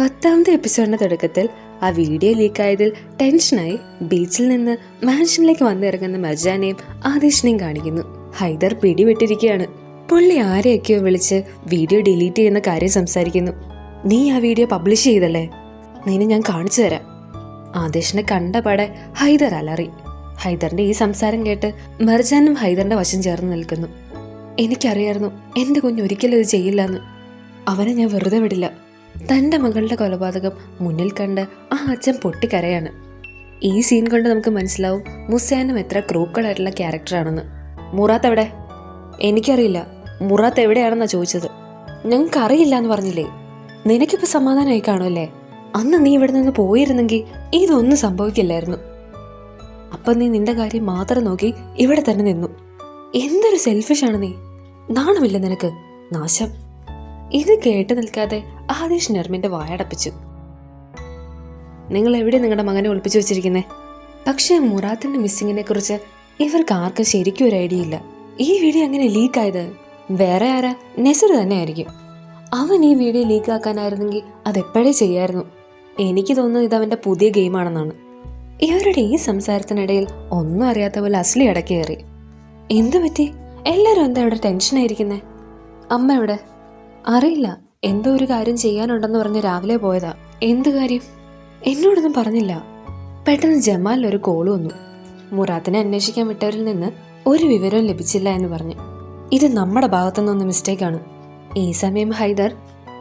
10ാമത്തെ എപ്പിസോഡിന്റെ തുടക്കത്തിൽ ആ വീഡിയോ ലീക്കായതിൽ ടെൻഷനായി ബീച്ചിൽ നിന്ന് മാൻഷനിലേക്ക് വന്നിറങ്ങുന്ന മർജാനെയും ആദേശിനെയും കാണിക്കുന്നു. ഹൈദർ പിടിവിട്ടിരിക്കുകയാണ്. പുള്ളി ആരെയൊക്കെയോ വിളിച്ച് വീഡിയോ ഡിലീറ്റ് ചെയ്യുന്ന കാര്യം സംസാരിക്കുന്നു. നീ ആ വീഡിയോ പബ്ലിഷ് ചെയ്തല്ലേ, നിന്നെ ഞാൻ കാണിച്ചു തരാം. ആദേശിനെ കണ്ടപാടെ ഹൈദർ അലറി. ഹൈദറിന്റെ ഈ സംസാരം കേട്ട് മർജാനും ഹൈദറിന്റെ വശം ചേർന്ന് നിൽക്കുന്നു. എനിക്കറിയായിരുന്നു എന്റെ കുഞ്ഞ് ഒരിക്കലും ഇത് ചെയ്യില്ലെന്ന്. അവനെ ഞാൻ വെറുതെ വിടില്ല. തൻ്റെ മകളുടെ കൊലപാതകം മുന്നിൽ കണ്ട് ആ അച്ഛൻ പൊട്ടിക്കരയാണ്. ഈ സീൻ കൊണ്ട് നമുക്ക് മനസ്സിലാവും മുസൈനും എത്ര ക്രൂക്കഡായിട്ടുള്ള ക്യാരക്ടറാണെന്ന്. മുറാത്ത് എവിടെ? എനിക്കറിയില്ല. മുറാത്ത് എവിടെയാണെന്നാ ചോദിച്ചത്. ഞങ്ങൾക്കറിയില്ല എന്ന് പറഞ്ഞില്ലേ? നിനക്കിപ്പോൾ സമാധാനമായി കാണുമല്ലേ? അന്ന് നീ ഇവിടെ നിന്ന് പോയിരുന്നെങ്കിൽ ഇതൊന്നും സംഭവിക്കില്ലായിരുന്നു. അപ്പം നീ നിന്റെ കാര്യം മാത്രം നോക്കി ഇവിടെ തന്നെ നിന്നു. എന്തൊരു സെൽഫിഷാണ് നീ. നാണമില്ല നിനക്ക്? നാശം. ഇത് കേട്ട് നിൽക്കാതെ ആദേശ് നെർമിന്റെ വായടപ്പിച്ചു. നിങ്ങൾ എവിടെ നിങ്ങളുടെ മകനെ ഒളിപ്പിച്ചു വെച്ചിരിക്കുന്നേ? പക്ഷേ മുറാത്തിന്റെ മിസ്സിങ്ങിനെ കുറിച്ച് ഇവർക്ക് ആർക്കും ശരിക്കും ഒരു ഐഡിയ ഇല്ല. ഈ വീഡിയോ അങ്ങനെ ലീക്കായത് വേറെ ആരാ? നെസർ തന്നെ ആയിരിക്കും. അവൻ ഈ വീഡിയോ ലീക്കാക്കാനായിരുന്നെങ്കിൽ അതെപ്പോഴേ ചെയ്യായിരുന്നു. എനിക്ക് തോന്നുന്നത് ഇത് അവന്റെ പുതിയ ഗെയിമാണെന്നാണ്. ഇവരുടെ ഈ സംസാരത്തിനിടയിൽ ഒന്നും അറിയാത്ത പോലെ അസ്ലി ഇടയ്ക്ക് കയറി. എന്തു പറ്റി? എല്ലാവരും എന്താ ഇവിടെ ടെൻഷനായിരിക്കുന്നേ? അമ്മ എവിടെ? അറിയില്ല. എന്തോ ഒരു കാര്യം ചെയ്യാനുണ്ടെന്ന് പറഞ്ഞ് രാവിലെ പോയതാ. എന്ത് കാര്യം? എന്നോടൊന്നും പറഞ്ഞില്ല. പെട്ടെന്ന് ജമാലിന് ഒരു കോള് വന്നു. മുറാത്തിനെ അന്വേഷിക്കാൻ വിട്ടവരിൽ നിന്ന് ഒരു വിവരവും ലഭിച്ചില്ല എന്ന് പറഞ്ഞു. ഇത് നമ്മുടെ ഭാഗത്തുനിന്നൊന്ന് മിസ്റ്റേക്കാണ്. ഈ സമയം ഹൈദർ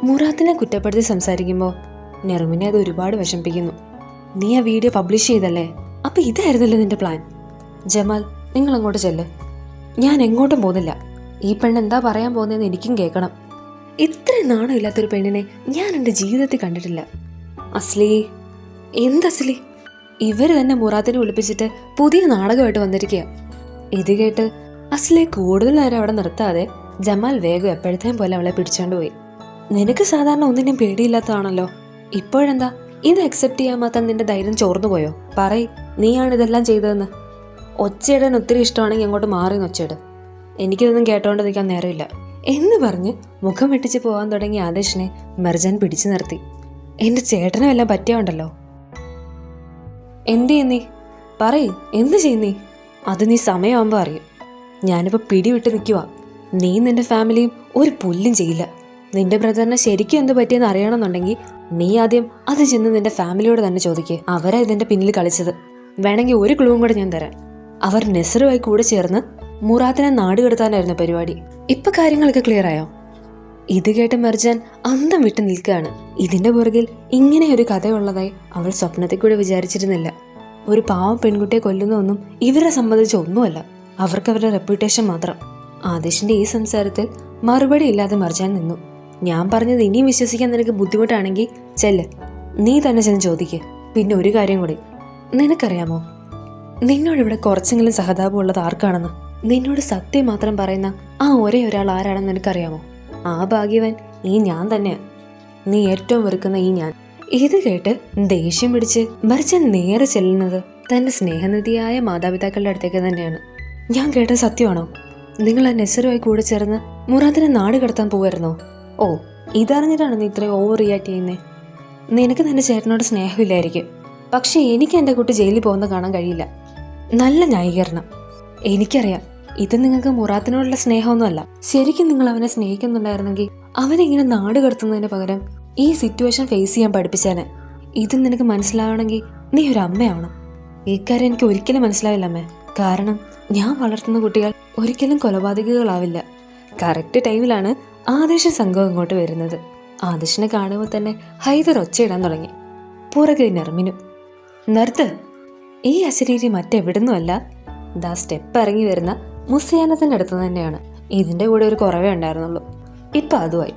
മുറാത്തിനെ കുറ്റപ്പെടുത്തി സംസാരിക്കുമ്പോൾ നെർമിനെ അത് ഒരുപാട് വിഷമിപ്പിക്കുന്നു. നീ ആ വീഡിയോ പബ്ലിഷ് ചെയ്തല്ലേ? അപ്പൊ ഇതായിരുന്നല്ലോ നിന്റെ പ്ലാൻ. ജമാൽ, നിങ്ങൾ അങ്ങോട്ട് ചെല്ല്. ഞാൻ എങ്ങോട്ടും പോകുന്നില്ല. ഈ പെണ്ണ് എന്താ പറയാൻ പോകുന്നതെന്ന് എനിക്കും കേൾക്കണം. ഇത്രയും നാണമില്ലാത്തൊരു പെണ്ണിനെ ഞാൻ എൻ്റെ ജീവിതത്തിൽ കണ്ടിട്ടില്ല. അസ്ലി. എന്തസ്ലി? ഇവർ തന്നെ മുറാത്തിനെ ഒളിപ്പിച്ചിട്ട് പുതിയ നാടകമായിട്ട് വന്നിരിക്കുക. ഇത് കേട്ട് അസ്ലിയെ കൂടുതൽ നേരം അവിടെ നിർത്താതെ ജമാൽ വേഗം എപ്പോഴത്തേയും പോലെ അവളെ പിടിച്ചോണ്ട് പോയി. നിനക്ക് സാധാരണ ഒന്നിനും പേടിയില്ലാത്തതാണല്ലോ, ഇപ്പോഴെന്താ ഇത് അക്സെപ്റ്റ് ചെയ്യാൻ മാത്രം നിന്റെ ധൈര്യം ചോർന്നു പോയോ? പറയ്, നീയാണ് ഇതെല്ലാം ചെയ്തതെന്ന്. ഒച്ചയിടാൻ ഒത്തിരി ഇഷ്ടമാണെങ്കിൽ അങ്ങോട്ട് മാറി ഒച്ചയിട്. എനിക്കിതൊന്നും കേട്ടോണ്ട് നിൽക്കാൻ നേരമില്ല എന്ന് പറഞ്ഞ് മുഖം വെട്ടിച്ച് പോകാൻ തുടങ്ങിയ ആദേശിനെ മർജാൻ പിടിച്ചു നിർത്തി. എന്റെ ചേട്ടനും എല്ലാം പറ്റിയുണ്ടല്ലോ. എന്ത് ചെയ്യുന്നീ? പറയ്, എന്ത് ചെയ്യുന്നീ? അത് നീ സമയമാകുമ്പോൾ അറിയും. ഞാനിപ്പോൾ പിടിവിട്ട് നിൽക്കുക. നീ നിന്റെ ഫാമിലിയും ഒരു പുല്ലും ചെയ്യില്ല. നിന്റെ ബ്രദറിനെ ശരിക്കും എന്ത് പറ്റിയെന്ന് അറിയണമെന്നുണ്ടെങ്കിൽ നീ ആദ്യം അത് ചെന്ന് നിന്റെ ഫാമിലിയോട് തന്നെ ചോദിക്കുക. അവരാ ഇതിന്റെ പിന്നിൽ കളിച്ചത്. വേണമെങ്കിൽ ഒരു ക്ലൂവും കൂടെ ഞാൻ തരാം. അവർ നെസറുമായി കൂടെ ചേർന്ന് മുറാത്തിനെ നാടുകടത്താനായിരുന്നു പരിപാടി. ഇപ്പൊ കാര്യങ്ങളൊക്കെ ക്ലിയർ ആയോ? ഇത് കേട്ട് മർജാൻ അന്തം വിട്ട് നിൽക്കുകയാണ്. ഇതിന്റെ പുറകിൽ ഇങ്ങനെ ഒരു കഥയുള്ളതായി അവൾ സ്വപ്നത്തിൽ കൂടെ വിചാരിച്ചിരുന്നില്ല. ഒരു പാവം പെൺകുട്ടിയെ കൊല്ലുന്നൊന്നും ഇവരെ സംബന്ധിച്ച് ഒന്നുമല്ല. അവർക്ക് അവരുടെ റെപ്യൂട്ടേഷൻ മാത്രം. ആദേശിന്റെ ഈ സംസാരത്തിൽ മറുപടി ഇല്ലാതെ മർജാൻ നിന്നു. ഞാൻ പറഞ്ഞത് ഇനിയും വിശ്വസിക്കാൻ നിനക്ക് ബുദ്ധിമുട്ടാണെങ്കിൽ ചെല്ല്, നീ തന്നെ ചെന്ന് ചോദിക്ക്. പിന്നെ ഒരു കാര്യം കൂടി, നിനക്കറിയാമോ നിന്നോടിവിടെ കുറച്ചെങ്കിലും സഹതാപം ഉള്ളത് ആർക്കാണെന്ന്? നിന്നോട് സത്യം മാത്രം പറയുന്ന ആ ഒരേ ഒരാൾ ആരാണെന്ന് നിനക്കറിയാമോ? ആ ഭാഗ്യവൻ ഈ ഞാൻ തന്നെയാണ്. നീ ഏറ്റവും വെറുക്കുന്ന ഈ ഞാൻ. ഇത് കേട്ട് ദേഷ്യം പിടിച്ച് മർജാൻ നേരെ ചെല്ലുന്നത് തന്റെ സ്നേഹനിധിയായ മാതാപിതാക്കളുടെ അടുത്തേക്ക് തന്നെയാണ്. ഞാൻ കേട്ട സത്യമാണോ? നിങ്ങൾ ആ നെസറുമായി കൂടെ ചേർന്ന് മുറാത്തിനെ നാട് കടത്താൻ പോവായിരുന്നോ? ഓ, ഇതറിഞ്ഞിട്ടാണ് നീ ഇത്രയും ഓവർ റിയാക്ട് ചെയ്യുന്നേ. നിനക്ക് നിന്റെ ചേട്ടനോട് സ്നേഹമില്ലായിരിക്കും. പക്ഷെ എനിക്ക് എൻ്റെ കുട്ടി ജയിലിൽ പോകുന്നത് കാണാൻ കഴിയില്ല. നല്ല ന്യായീകരണം. എനിക്കറിയാം ഇത് നിങ്ങൾക്ക് മുറാത്തിനോടുള്ള സ്നേഹമൊന്നുമല്ല. ശരിക്കും നിങ്ങൾ അവനെ സ്നേഹിക്കുന്നുണ്ടായിരുന്നെങ്കിൽ അവനെ ഇങ്ങനെ നാട് കടത്തുന്നതിന് പകരം ഈ സിറ്റുവേഷൻ ഫേസ് ചെയ്യാൻ പഠിപ്പിച്ചാനെ. ഇത് നിനക്ക് മനസ്സിലാവണമെങ്കിൽ നീ ഒരു അമ്മയാവണം. ഇക്കാര്യം എനിക്ക് ഒരിക്കലും മനസ്സിലാവില്ല അമ്മേ. കാരണം ഞാൻ വളർത്തുന്ന കുട്ടികൾ ഒരിക്കലും കൊലപാതകികളാവില്ല. കറക്റ്റ് ടൈമിലാണ് ആദേശ സംഘം ഇങ്ങോട്ട് വരുന്നത്. ആദേശിനെ കാണുമ്പോൾ തന്നെ ഹൈദർ ഒച്ചയിടാൻ തുടങ്ങി. പുറകെ നെർമിനും. നിർത്ത്, ഈ അശരീരി മറ്റെവിടുന്നുമല്ല, ദാ സ്റ്റെപ്പ് ഇറങ്ങി വരുന്ന മുസൈനത്തിന്റെ അടുത്ത് തന്നെയാണ്. ഇതിന്റെ കൂടെ ഒരു കുറവേ ഉണ്ടായിരുന്നുള്ളൂ. ഇപ്പൊ അതുമായി.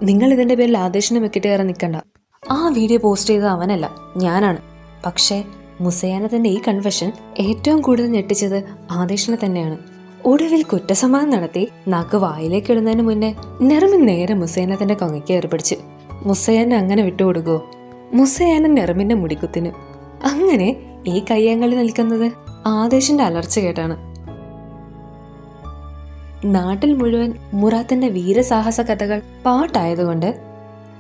നിങ്ങൾ ഇതിന്റെ പേരിൽ ആദേശിനെ വെക്കിട്ട് കയറി നിൽക്കണ്ട. ആ വീഡിയോ പോസ്റ്റ് ചെയ്തത് അവനല്ല, ഞാനാണ്. പക്ഷേ മുസൈനത്തിന്റെ ഈ കൺഫെഷൻ ഏറ്റവും കൂടുതൽ ഞെട്ടിച്ചത് ആദേശിനെ തന്നെയാണ്. ഒടുവിൽ കുറ്റസമ്മതം നടത്തി നാക്ക് വായിലേക്ക് ഇടുന്നതിന് മുന്നേ നെർമിൻ നേരെ മുസൈനത്തിന്റെ കൊങ്ങയ്ക്ക് ഏർപ്പിടിച്ചു. മുസൈനെ അങ്ങനെ വിട്ടുകൊടുക്കുവോ? മുസൈനൻ നെർമിന്റെ മുടിക്കുത്തിന്. അങ്ങനെ ഈ കയ്യങ്ങളിൽ നിൽക്കുന്നത് ആദേശിന്റെ അലർച്ച കേട്ടാണ്. നാട്ടിൽ മുഴുവൻ മുറാത്തിന്റെ വീരസാഹസ കഥകൾ പാട്ടായതുകൊണ്ട്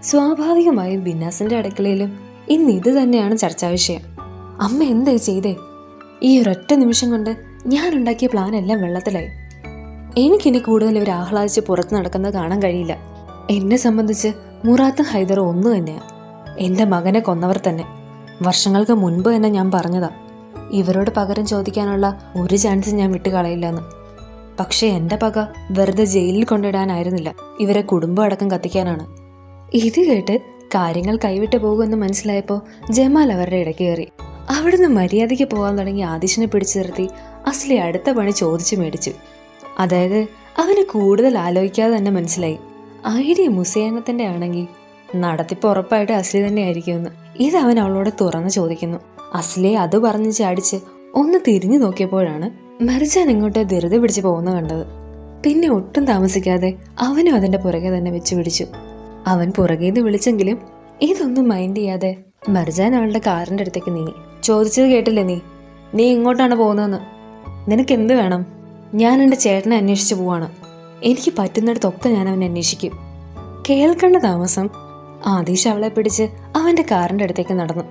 സ്വാഭാവികമായും ബിന്നാസിന്റെ അടുക്കളയിലും ഇന്ന് ഇത് തന്നെയാണ് ചർച്ചാ വിഷയം. അമ്മ എന്തായി ചെയ്തേ? ഈ ഒരൊറ്റ നിമിഷം കൊണ്ട് ഞാൻ ഉണ്ടാക്കിയ പ്ലാൻ എല്ലാം വെള്ളത്തിലായി. എനിക്കിനി കൂടുതൽ ഇവർ ആഹ്ലാദിച്ച് പുറത്ത് നടക്കുന്നത് കാണാൻ കഴിയില്ല. എന്നെ സംബന്ധിച്ച് മുറാത്തും ഹൈദറും ഒന്നു തന്നെയാണ്. എൻ്റെ മകനെ കൊന്നവർ തന്നെ. വർഷങ്ങൾക്ക് മുൻപ് തന്നെ ഞാൻ പറഞ്ഞതാ, ഇവരോട് പകരം ചോദിക്കാനുള്ള ഒരു ചാൻസ് ഞാൻ വിട്ടുകളയില്ല എന്ന്. പക്ഷേ എൻ്റെ പക വെറുതെ ജയിലിൽ കൊണ്ടിടാനായിരുന്നില്ല, ഇവരെ കുടുംബം അടക്കം കത്തിക്കാനാണ്. ഇത് കേട്ട് കാര്യങ്ങൾ കൈവിട്ട് പോകുമെന്ന് മനസ്സിലായപ്പോൾ ജമാൽ അവരുടെ ഇടയ്ക്ക് കയറി. അവിടുന്ന് മര്യാദയ്ക്ക് പോകാൻ തുടങ്ങി ആദിഷിനെ പിടിച്ചു നിർത്തി അസ്ലി അടുത്ത പണി ചോദിച്ചു മേടിച്ചു. അതായത് അവന് കൂടുതൽ ആലോചിക്കാതെ തന്നെ മനസ്സിലായി, ഐഡിയ മുസേനത്തിൻ്റെ ആണെങ്കിൽ നടത്തിപ്പ് ഉറപ്പായിട്ട് അസ്ലി തന്നെ ആയിരിക്കുമെന്ന്. ഇത് അവൻ അവളോട് തുറന്ന് ചോദിക്കുന്നു. അസ്ലിയെ അത് പറഞ്ഞ് ചാടിച്ച് ഒന്ന് തിരിഞ്ഞു നോക്കിയപ്പോഴാണ് മർജാൻ ഇങ്ങോട്ട് ധൃതി പിടിച്ച് പോകുന്ന കണ്ടത്. പിന്നെ ഒട്ടും താമസിക്കാതെ അവനും അതിൻ്റെ പുറകെ തന്നെ വെച്ച് പിടിച്ചു. അവൻ പുറകേന്ന് വിളിച്ചെങ്കിലും ഇതൊന്നും മൈൻഡ് ചെയ്യാതെ മർജാൻ അവളുടെ കാറിൻ്റെ അടുത്തേക്ക് നീങ്ങി. ചോദിച്ചത് കേട്ടില്ലേ നീ ഇങ്ങോട്ടാണ് പോകുന്നതെന്ന്? നിനക്ക് എന്ത് വേണം? ഞാൻ എൻ്റെ ചേട്ടനെ അന്വേഷിച്ച് പോവാണ്. എനിക്ക് പറ്റുന്നിടത്തൊക്കെ ഞാൻ അവനെ അന്വേഷിക്കും. കേൾക്കേണ്ട താമസം ആദീഷ് അവളെ പിടിച്ച് അവൻ്റെ കാറിൻ്റെ അടുത്തേക്ക് നടന്നു.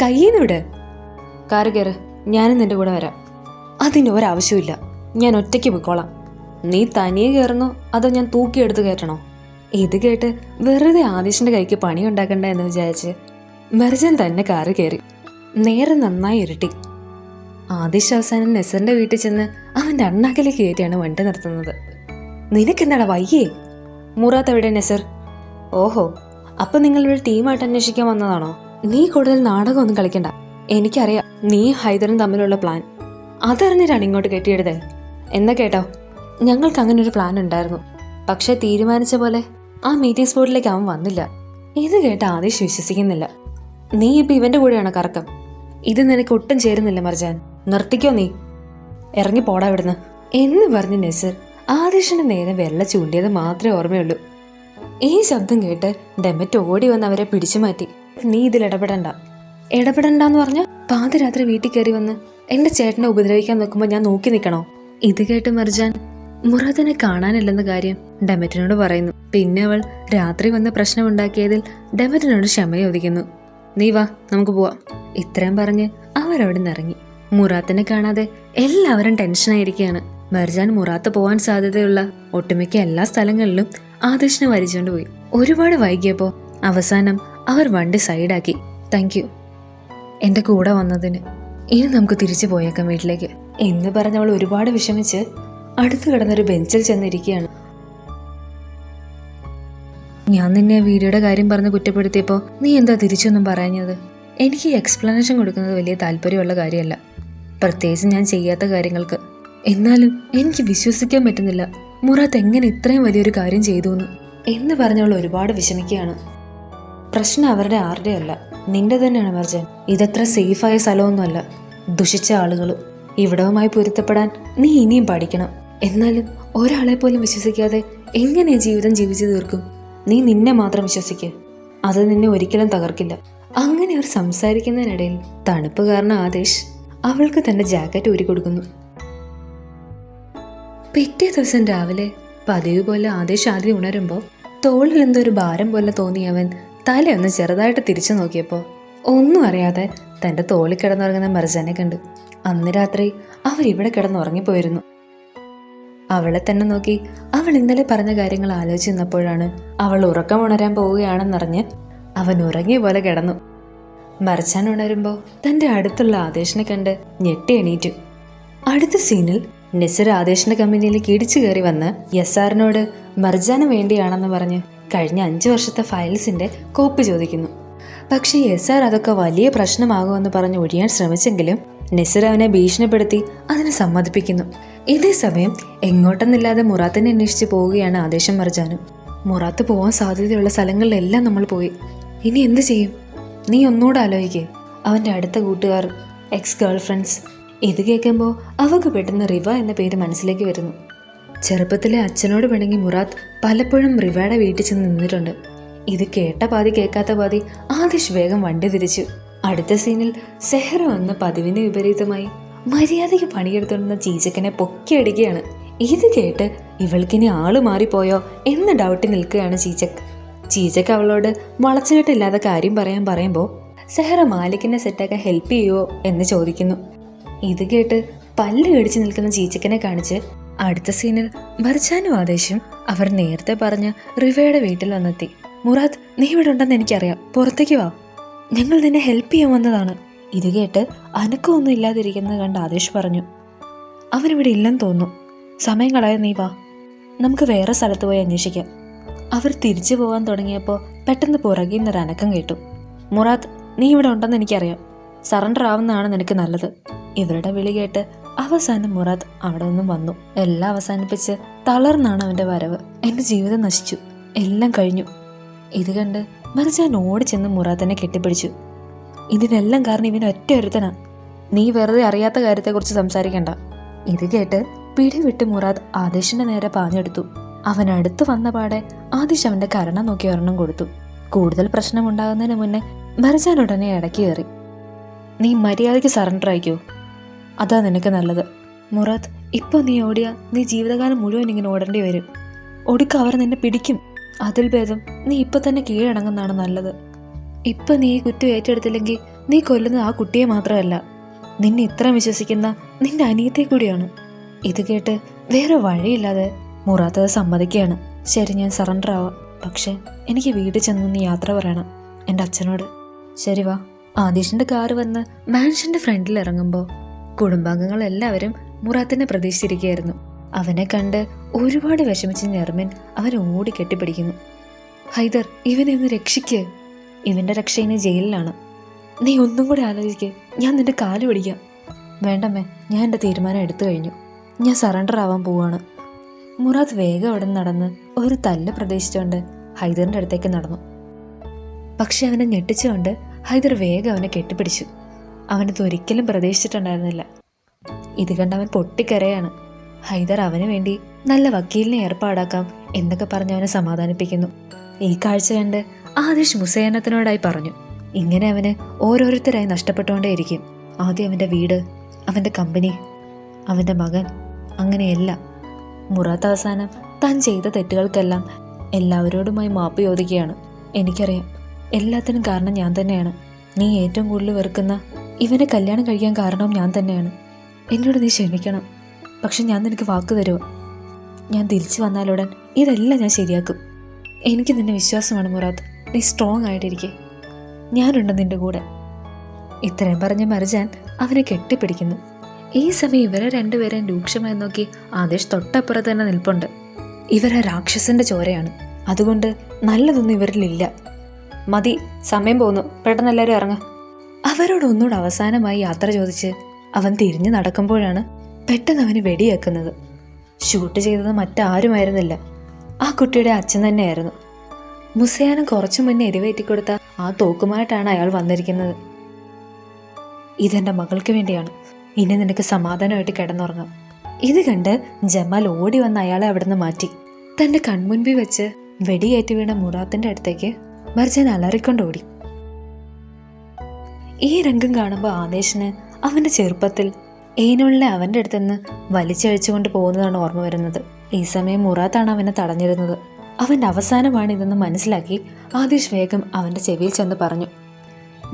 കയ്യിന്ന് വിട്, കാറ് കയറ്, ഞാനും നിന്റെ കൂടെ വരാം. അതിന് ഒരാവശ്യമില്ല, ഞാൻ ഒറ്റയ്ക്ക് പോയിക്കോളാം. നീ തനിയെ കയറുന്നോ അതോ ഞാൻ തൂക്കിയെടുത്ത് കയറ്റണോ? ഇത് കേട്ട് വെറുതെ ആദീഷിന്റെ കൈക്ക് പണി ഉണ്ടാക്കണ്ട എന്ന് വിചാരിച്ച് മർജാൻ തന്നെ കാറ് കയറി. നേരെ നന്നായി ഇരുട്ടി. ആദിഷ് അവസാനം നെസറിന്റെ വീട്ടിൽ ചെന്ന് അവൻ്റെ അണ്ണാക്കിലേക്ക് കയറ്റിയാണ് വണ്ടി നിർത്തുന്നത്. നിനക്കെന്താടാ വയ്യേ? മുറാത്ത് എവിടെ നെസർ? ഓഹോ, അപ്പൊ നിങ്ങൾ ഇവിടെ ടീമായിട്ട് അന്വേഷിക്കാൻ വന്നതാണോ? നീ കൂടുതൽ നാടകമൊന്നും കളിക്കണ്ട. എനിക്കറിയാം നീ ഹൈദറും തമ്മിലുള്ള പ്ലാൻ. അതറിഞ്ഞിട്ടാണ് ഇങ്ങോട്ട് കെട്ടിയെടുത്തേ. എന്നാ കേട്ടോ, ഞങ്ങൾക്ക് അങ്ങനെ ഒരു പ്ലാൻ ഉണ്ടായിരുന്നു. പക്ഷെ തീരുമാനിച്ച പോലെ ആ മീറ്റിംഗ് സ്പോട്ടിലേക്ക് അവൻ വന്നില്ല. ഇത് കേട്ട് ആദിഷ് വിശ്വസിക്കുന്നില്ല. നീ ഇപ്പൊ ഇവന്റെ കൂടെയാണ് കറക്കം. ഇത് നിനക്ക് ഒട്ടും ചേരുന്നില്ല മർജാൻ. നിർത്തിക്കോ, നീ ഇറങ്ങി പോടാ ഇവിടുന്ന് എന്ന് പറഞ്ഞ് നെസർ ആദിഷിന്റെ നേരെ വെള്ള ചൂണ്ടിയത് മാത്രമേ ഓർമ്മയുള്ളൂ. ഈ ശബ്ദം കേട്ട് ഡെമറ്റ് ഓടി വന്ന് അവരെ പിടിച്ചു മാറ്റി. നീ ഇതിൽ ഇടപെടണ്ടെന്ന് പറഞ്ഞ പാതിരാത്രി വീട്ടിൽ കയറി വന്ന് എന്റെ ചേട്ടനെ ഉപദ്രവിക്കാൻ നോക്കുമ്പോൾ ഞാൻ നോക്കി നിൽക്കണോ? ഇത് കേട്ട് മർജാൻ മുറാത്തിനെ കാണാനില്ലെന്ന കാര്യം ഡെമറ്റിനോട് പറയുന്നു. പിന്നെ അവൾ രാത്രി വന്ന് പ്രശ്നമുണ്ടാക്കിയതിൽ ഡെമറ്റിനോട് ക്ഷമ ചോദിക്കുന്നു. നീ വാ, നമുക്ക് പോവാം. ഇത്രയും പറഞ്ഞ് അവരവിടെ നിന്നിറങ്ങി. മുറാത്തിനെ കാണാതെ എല്ലാവരും ടെൻഷനായിരിക്കുകയാണ്. മർജാൻ മുറാത്ത് പോവാൻ സാധ്യതയുള്ള ഒട്ടുമിക്ക എല്ലാ സ്ഥലങ്ങളിലും ആദിഷിനെ വരിച്ചുകൊണ്ട് പോയി. ഒരുപാട് വൈകിയപ്പോൾ അവസാനം അവർ വണ്ടി സൈഡാക്കി. താങ്ക് യു എൻ്റെ കൂടെ വന്നതിന്. ഇനി നമുക്ക് തിരിച്ചു പോയേക്കാം വീട്ടിലേക്ക് എന്ന് പറഞ്ഞവൾ ഒരുപാട് വിഷമിച്ച് അടുത്ത് കിടന്നൊരു ബെഞ്ചിൽ ചെന്നിരിക്കുകയാണ്. ഞാൻ നിന്നെ വീഡിയോയുടെ കാര്യം പറഞ്ഞ് കുറ്റപ്പെടുത്തിയപ്പോൾ നീ എന്താ തിരിച്ചൊന്നും പറഞ്ഞത്? എനിക്ക് എക്സ്പ്ലനേഷൻ കൊടുക്കുന്നത് വലിയ താല്പര്യമുള്ള കാര്യമല്ല, പ്രത്യേകിച്ച് ഞാൻ ചെയ്യാത്ത കാര്യങ്ങൾക്ക്. എന്നാലും എനിക്ക് വിശ്വസിക്കാൻ പറ്റുന്നില്ല മുറാത്ത് എങ്ങനെ ഇത്രയും വലിയൊരു കാര്യം ചെയ്തു എന്ന് പറഞ്ഞവൾ ഒരുപാട് വിഷമിക്കുകയാണ്. പ്രശ്നം അവരുടെ ആരുടെ അല്ല, നിന്റെ തന്നെയാണ് മർജാൻ. ഇതത്ര സേഫായ സ്ഥലമൊന്നുമല്ല. ദുഷിച്ച ആളുകളും ഇവിടവുമായി പൊരുത്തപ്പെടാൻ നീ ഇനിയും പഠിക്കണം. എന്നാലും ഒരാളെ പോലും വിശ്വസിക്കാതെ എങ്ങനെ ജീവിതം ജീവിച്ചു തീർക്കും? നീ നിന്നെ മാത്രം വിശ്വസിക്കുക, അത് നിന്നെ ഒരിക്കലും തകർക്കില്ല. അങ്ങനെ അവർ സംസാരിക്കുന്നതിനിടയിൽ തണുപ്പ് കാരണം ആദേശ് അവൾക്ക് തന്റെ ജാക്കറ്റ് ഊരി കൊടുക്കുന്നു. പിറ്റേ ദിവസം രാവിലെ പതിവ് പോലെ ആദേശ് ആദ്യം ഉണരുമ്പോൾ തോളിൽ എന്തോ ഒരു ഭാരം പോലെ തോന്നിയ അവൻ തലയൊന്ന് ചെറുതായിട്ട് തിരിച്ചു നോക്കിയപ്പോൾ ഒന്നും അറിയാതെ തന്റെ തോളിൽ കിടന്നുറങ്ങുന്ന മർജാനെ കണ്ടു. അന്ന് രാത്രി അവരിവിടെ കിടന്നുറങ്ങിപ്പോയിരുന്നു. അവളെ തന്നെ നോക്കി അവൾ ഇന്നലെ പറഞ്ഞ കാര്യങ്ങൾ ആലോചിച്ച് നിന്നപ്പോഴാണ് അവൾ ഉറക്കം ഉണരാൻ പോവുകയാണെന്നറിഞ്ഞ് അവൻ ഉറങ്ങിയ പോലെ കിടന്നു. മർജാൻ ഉണരുമ്പോൾ തന്റെ അടുത്തുള്ള ആദേശിനെ കണ്ട് ഞെട്ടി എണീറ്റു. അടുത്ത സീനിൽ നെസർ ആദേശിന്റെ കമ്പനിയിലേക്ക് ഇടിച്ചു കയറി വന്ന് യസാറിനോട് മർജാന് വേണ്ടിയാണെന്ന് പറഞ്ഞ് കഴിഞ്ഞ 5 വർഷത്തെ ഫയൽസിന്റെ കോപ്പി ചോദിക്കുന്നു. പക്ഷേ യസാർ അതൊക്കെ വലിയ പ്രശ്നമാകുമെന്ന് പറഞ്ഞ് ഒഴിയാൻ ശ്രമിച്ചെങ്കിലും നെസർ അവനെ ഭീഷണിപ്പെടുത്തി അതിനെ സമ്മതിപ്പിക്കുന്നു. ഇതേ സമയം എങ്ങോട്ടെന്നില്ലാതെ മുറാത്തിനെ അന്വേഷിച്ച് പോവുകയാണ് ആദേശം മർജാനും. മുറാത്ത് പോകാൻ സാധ്യതയുള്ള സ്ഥലങ്ങളിലെല്ലാം നമ്മൾ പോയി. ഇനി എന്ത് ചെയ്യും? നീ ഒന്നുകൂടെ ആലോചിക്കേ. അവൻ്റെ അടുത്ത കൂട്ടുകാർ, എക്സ് ഗേൾ ഫ്രണ്ട്സ്. ഇത് കേൾക്കുമ്പോൾ അവൾക്ക് പെട്ടെന്ന് റിവ എന്ന പേര് മനസ്സിലേക്ക് വരുന്നു. ചെറുപ്പത്തിലെ അച്ഛനോട് പിണങ്ങി മുറാത്ത് പലപ്പോഴും റിവയുടെ വീട്ടിൽ ചെന്ന് നിന്നിട്ടുണ്ട്. ഇത് കേട്ട പാതി കേൾക്കാത്ത പാതി ആദിഷ് വേഗം വണ്ടി തിരിച്ചു. അടുത്ത സീനിൽ സെഹ്റ വന്ന് പതിവിന് വിപരീതമായി മര്യാദയ്ക്ക് പണിയെടുത്തുകൊണ്ടിരുന്ന ചീച്ചക്കനെ പൊക്കിയടിക്കുകയാണ്. ഇത് കേട്ട് ഇവൾക്കിനി ആള് മാറിപ്പോയോ എന്ന് ഡൗട്ട് നിൽക്കുകയാണ് ചീച്ചക്ക്. ചീച്ചക്ക് അവളോട് വളച്ചുകെട്ടില്ലാതെ കാര്യം പറയുമ്പോൾ സെഹറ മാലിക്കിനെ സെറ്റാക്കാൻ ഹെൽപ്പ് ചെയ്യുമോ എന്ന് ചോദിക്കുന്നു. ഇത് കേട്ട് പല്ല് കടിച്ചു നിൽക്കുന്ന ചീച്ചക്കനെ കാണിച്ച് അടുത്ത സീനിൽ മർജാനും ആദേശും അവർ നേരത്തെ പറഞ്ഞ റിവയുടെ വീട്ടിൽ വന്നെത്തി. മുറാദ്, നീ ഇവിടെ ഉണ്ടെന്ന് എനിക്കറിയാം, പുറത്തേക്ക് വാ, ഞങ്ങൾ നിന്നെ ഹെൽപ്പ് ചെയ്യാൻ വന്നതാണ്. ഇത് കേട്ട് അനക്കമൊന്നും ഇല്ലാതിരിക്കുന്നത് കണ്ട് ആദേശ് പറഞ്ഞു, അവനിവിടെ ഇല്ലെന്ന് തോന്നുന്നു, സമയം കളയാൻ നീ വാ, നമുക്ക് വേറെ സ്ഥലത്ത് പോയി അന്വേഷിക്കാം. അവർ തിരിച്ചു പോകാൻ തുടങ്ങിയപ്പോൾ പെട്ടെന്ന് പുറകിൽ നിന്നൊരു അനക്കം കേട്ടു. മുറാദ്, നീ ഇവിടെ ഉണ്ടെന്ന് എനിക്കറിയാം, സറണ്ടർ ആവുന്നതാണ് നിനക്ക് നല്ലത്. ഇവരുടെ വിളി കേട്ട് അവസാനം മുറാദ് അവിടെ നിന്നും വന്നു. എല്ലാം അവസാനിപ്പിച്ച് തളർന്നാണ് അവന്റെ വരവ്. എന്റെ ജീവിതം നശിച്ചു, എല്ലാം കഴിഞ്ഞു. ഇത് കണ്ട് മർജാൻ ഓടി ചെന്ന് മുറാദിനെ കെട്ടിപ്പിടിച്ചു. ഇതിനെല്ലാം കാരണം ഇവൻ ഒറ്റ ഒരുത്തനാ, നീ വെറുതെ അറിയാത്ത കാര്യത്തെക്കുറിച്ച് സംസാരിക്കണ്ട. ഇത് കേട്ട് പിടിവിട്ട് മുറാദ് ആദേശിന്റെ നേരെ പാഞ്ഞെടുത്തു. അവൻ അടുത്ത് വന്ന പാടെ ആദേശ് അവന്റെ കരണം നോക്കി ഒരെണ്ണം കൊടുത്തു. കൂടുതൽ പ്രശ്നമുണ്ടാകുന്നതിന് മുന്നേ മർജാൻ ഉടനെ ഇടയ്ക്ക് കയറി. നീ മര്യാദയ്ക്ക് സറണ്ടർ ആയിക്കോ, അതാ നിനക്ക് നല്ലത്. മുറാദ്, ഇപ്പോൾ നീ ഓടിയാ നീ ജീവിതകാലം മുഴുവൻ ഇങ്ങനെ ഓടേണ്ടി വരും. ഒടുക്ക അവർ നിന്നെ പിടിക്കും. അതിൽ ഭേദം നീ ഇപ്പൊ തന്നെ കീഴടങ്ങുന്നതാണ് നല്ലത്. ഇപ്പൊ നീ ഈ കുറ്റം ഏറ്റെടുത്തില്ലെങ്കിൽ നീ കൊല്ലുന്നത് ആ കുട്ടിയെ മാത്രമല്ല, നിന്നെ ഇത്ര വിശ്വസിക്കുന്ന നിന്റെ അനിയത്തെ കൂടിയാണ്. ഇത് കേട്ട് വേറെ വഴിയില്ലാതെ മുറാദ് അത് സമ്മതിക്കുകയാണ്. ശരി, ഞാൻ സറണ്ടർ ആവാം, പക്ഷെ എനിക്ക് വീട്ടിൽ ചെന്നൊന്ന് യാത്ര പറയണം എൻ്റെ അച്ഛനോട്. ശരി വാ. ആദേശിന്റെ കാറ് വന്ന് മാൻഷന്റെ ഫ്രണ്ടിൽ ഇറങ്ങുമ്പോൾ കുടുംബാംഗങ്ങൾ എല്ലാവരും മുറാദിനെ പ്രതീക്ഷിച്ചിരിക്കുകയായിരുന്നു. അവനെ കണ്ട് ഒരുപാട് വിഷമിച്ച് നെർമിൻ അവനെ ഓടി കെട്ടിപ്പിടിക്കുന്നു. ഹൈദർ, ഇവനെ ഒന്ന് രക്ഷിക്ക്, ഇവന്റെ രക്ഷ ഇനി ജയിലിലാണ്. നീ ഒന്നും കൂടെ ആലോചിക്ക്, ഞാൻ നിന്റെ കാല് പിടിക്കാം. വേണ്ടമ്മേ, ഞാൻ എൻ്റെ തീരുമാനം എടുത്തു കഴിഞ്ഞു, ഞാൻ സറണ്ടർ ആവാൻ പോവാണ്. മുറാദ് വേഗം അവിടെ നടന്ന് ഒരു തല്ല് പ്രതീക്ഷിച്ചുകൊണ്ട് ഹൈദറിന്റെ അടുത്തേക്ക് നടന്നു. പക്ഷെ അവനെ ഞെട്ടിച്ചുകൊണ്ട് ഹൈദർ വേഗം അവനെ കെട്ടിപ്പിടിച്ചു. അവനത് ഒരിക്കലും പ്രതീക്ഷിച്ചിട്ടുണ്ടായിരുന്നില്ല. ഇത് കണ്ട് അവൻ പൊട്ടിക്കരയാണ്. ഹൈദർ അവന് വേണ്ടി നല്ല വക്കീലിനെ ഏർപ്പാടാക്കാം എന്നൊക്കെ പറഞ്ഞ് അവനെ സമാധാനിപ്പിക്കുന്നു. ഈ കാഴ്ച കണ്ട് ആദേശ് മുസൈനത്തിനോടായി പറഞ്ഞു, ഇങ്ങനെ അവന് ഓരോരുത്തരായി നഷ്ടപ്പെട്ടുകൊണ്ടേയിരിക്കും. ആദ്യം അവൻ്റെ വീട്, അവൻ്റെ കമ്പനി, അവൻ്റെ മകൻ, അങ്ങനെയല്ല. മുറാദ് അവസാനം താൻ ചെയ്ത തെറ്റുകൾക്കെല്ലാം എല്ലാവരോടുമായി മാപ്പ് ചോദിക്കുകയാണ്. എനിക്കറിയാം, എല്ലാത്തിനും കാരണം ഞാൻ തന്നെയാണ്. നീ ഏറ്റവും കൂടുതൽ വെറുക്കുന്ന ഇവനെ കല്യാണം കഴിക്കാൻ കാരണവും ഞാൻ തന്നെയാണ്. എന്നോട് നീ ക്ഷമിക്കണം. പക്ഷെ ഞാൻ നിനക്ക് വാക്ക് തരുമോ, ഞാൻ തിരിച്ചു വന്നാലുടൻ ഇതെല്ലാം ഞാൻ ശരിയാക്കും. എനിക്ക് നിന്നെ വിശ്വാസമാണ് മുറാദ്, നീ സ്ട്രോങ് ആയിട്ടിരിക്കെ, ഞാനുണ്ട് നിന്റെ കൂടെ. ഇത്രയും പറഞ്ഞ് മർജാൻ അവനെ കെട്ടിപ്പിടിക്കുന്നു. ഈ സമയം ഇവരെ രണ്ടുപേരെയും രൂക്ഷമായി നോക്കി ആദേശ് തൊട്ടപ്പുറത്ത് തന്നെ നിൽപ്പുണ്ട്. ഇവരെ രാക്ഷസന്റെ ചോരയാണ്, അതുകൊണ്ട് നല്ലതൊന്നും ഇവരിലില്ല. മതി, സമയം പോകുന്നു, പെട്ടെന്ന് എല്ലാവരും ഇറങ്ങ. അവരോട് ഒന്നുകൂടെ അവസാനമായി യാത്ര ചോദിച്ച് അവൻ തിരിഞ്ഞു നടക്കുമ്പോഴാണ് പെട്ടെന്ന് അവന് വെടിയേക്കുന്നത്. ഷൂട്ട് ചെയ്തത് മറ്റാരുമായിരുന്നില്ല, ആ കുട്ടിയുടെ അച്ഛൻ തന്നെയായിരുന്നു. മുസയാനം കുറച്ചു മുന്നേ എരിവേറ്റിക്കൊടുത്ത ആ തോക്കുമായിട്ടാണ് അയാൾ വന്നിരിക്കുന്നത്. ഇതെന്റെ മകൾക്ക് വേണ്ടിയാണ്, ഇനി നിനക്ക് സമാധാനമായിട്ട് കിടന്നുറങ്ങാം. ഇത് കണ്ട് ജമാൽ ഓടി വന്ന് അയാളെ അവിടുന്ന് മാറ്റി. തന്റെ കൺമുൻപിൽ വെച്ച് വെടിയേറ്റ് വീണ മുറാത്തിന്റെ അടുത്തേക്ക് മർജാൻ അലറിക്കൊണ്ടോടി. ഈ രംഗം കാണുമ്പോൾ ആദേശിന് അവന്റെ ചെറുപ്പത്തിൽ ഏനുള്ള അവന്റെ അടുത്തുനിന്ന് വലിച്ചഴിച്ചുകൊണ്ട് പോകുന്നതാണ് ഓർമ്മ വരുന്നത്. ഈ സമയം മുറാദാണ് അവനെ തടഞ്ഞിരുന്നത്. അവന്റെ അവസാനമാണ് ഇതെന്ന് മനസ്സിലാക്കി ആദേശ് വേഗം അവന്റെ ചെവിയിൽ ചെന്ന് പറഞ്ഞു,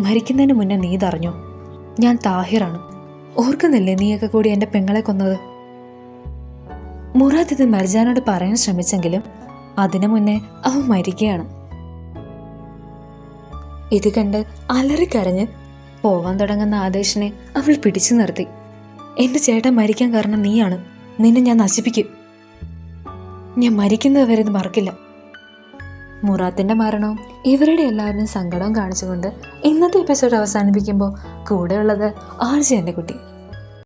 മരിക്കുന്നതിന് മുന്നേ നീ തറഞ്ഞു, ഞാൻ താഹിറാണ്. ഓർക്കുന്നില്ലേ നീയൊക്കെ കൂടി എന്റെ പെങ്ങളെ കൊന്നത്? മുറാദ് ഇത് മർജാനോട് പറയാൻ ശ്രമിച്ചെങ്കിലും അതിനു മുന്നേ അവൻ മരിക്കുകയാണ്. ഇത് കണ്ട് അലറിക്കരഞ്ഞ് പോവാൻ തുടങ്ങുന്ന ആദേശിനെ അവൾ പിടിച്ചു നിർത്തി. എന്റെ ചേട്ടൻ മരിക്കാൻ കാരണം നീയാണ്, നിന്നെ ഞാൻ നശിപ്പിക്കും, ഞാൻ മരിക്കുന്നവരെ ഇത് മറക്കില്ല. മുറാത്തിന്റെ മരണവും ഇവരുടെ എല്ലാവരും സങ്കടവും കാണിച്ചുകൊണ്ട് ഇന്നത്തെ എപ്പിസോഡ് അവസാനിപ്പിക്കുമ്പോൾ കൂടെയുള്ളത് ആർജി എൻ്റെ കുട്ടി.